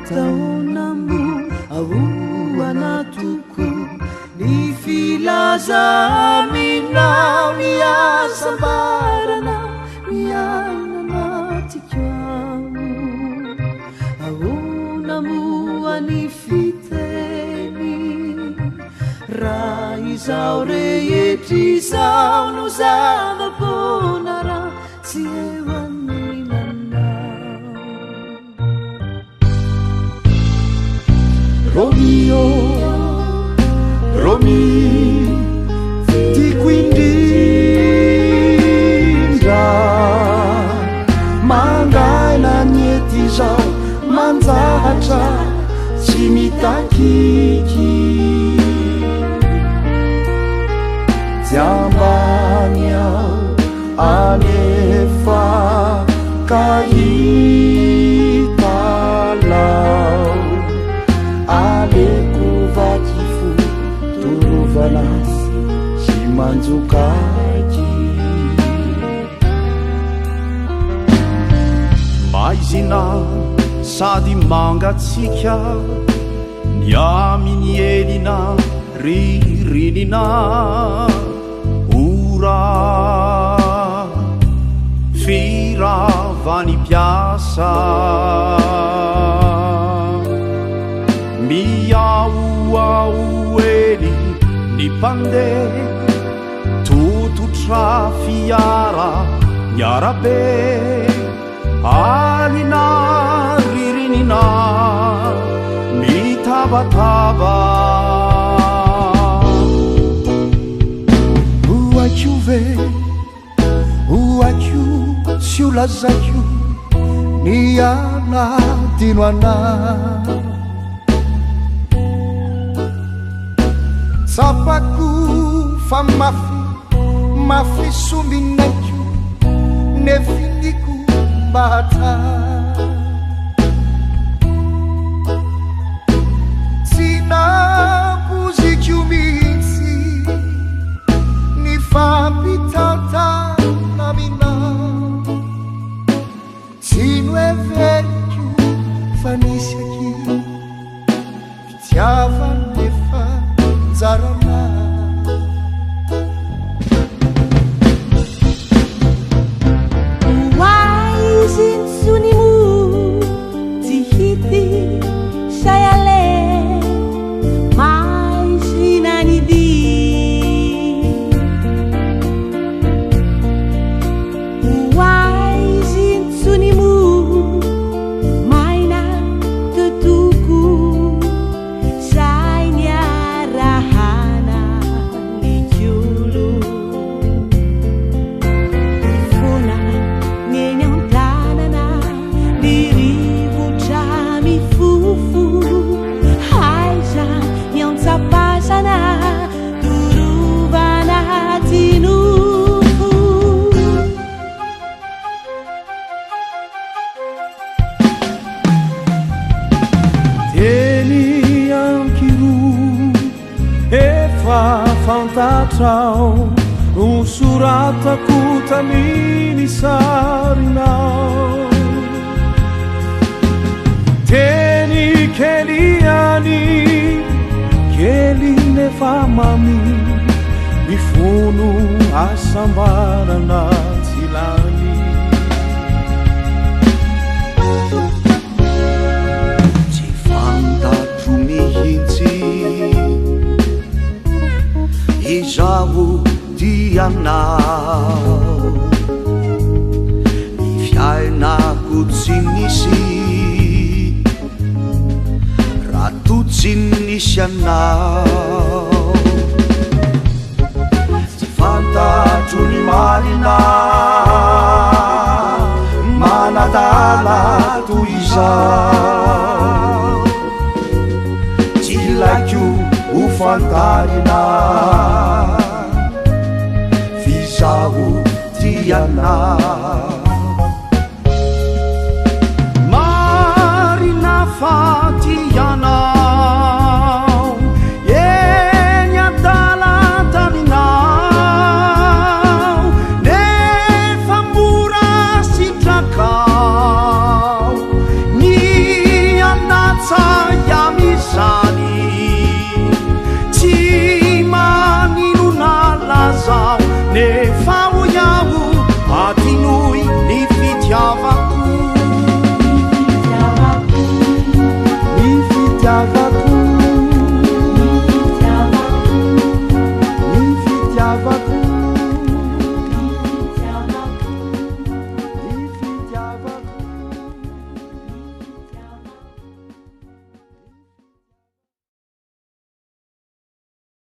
taonamo ahoana toko ny filazaminao miasambarana miaina anatikamo ahoanamo any fiteny raha izao rehetry izao no zava-pona raha tsy eo anilanao Romeo Romi tiako indrindra mangaina ny ety izao manjahatra tsy mitakiky Jambany ao anefa kahitalao aleko vakifo torovalasy sy manjokaky maizina sady mangatsika ny amin'ny elina ririnina ora firavany piasa miaoao ely ny mpandeha tototra fiara miarabe alina ririnina mitabataba oakiove oakio sy o lazakio ny anadino ana tsapako fa mafy sombinaikio nefiliko mbata tsy napozikio mihitsy ny fampitaotana aminao tsy noeverikio fa nisy aki fitiavanefa zarana waizitsunimu tihiti sayale maisinanidi waizitsunimu maina tetuku fantatrao usuratako taminy sarinao teny keliany kely nefa mami mifono asambarana tsilany tsy fantatro mihitsy izaho dianao ny fiainako tsy nisy raha to tsy nisy anao tsy fantatro ny marina manadala toy izao tsy lakio ho fantarina fizaho tianao marina fa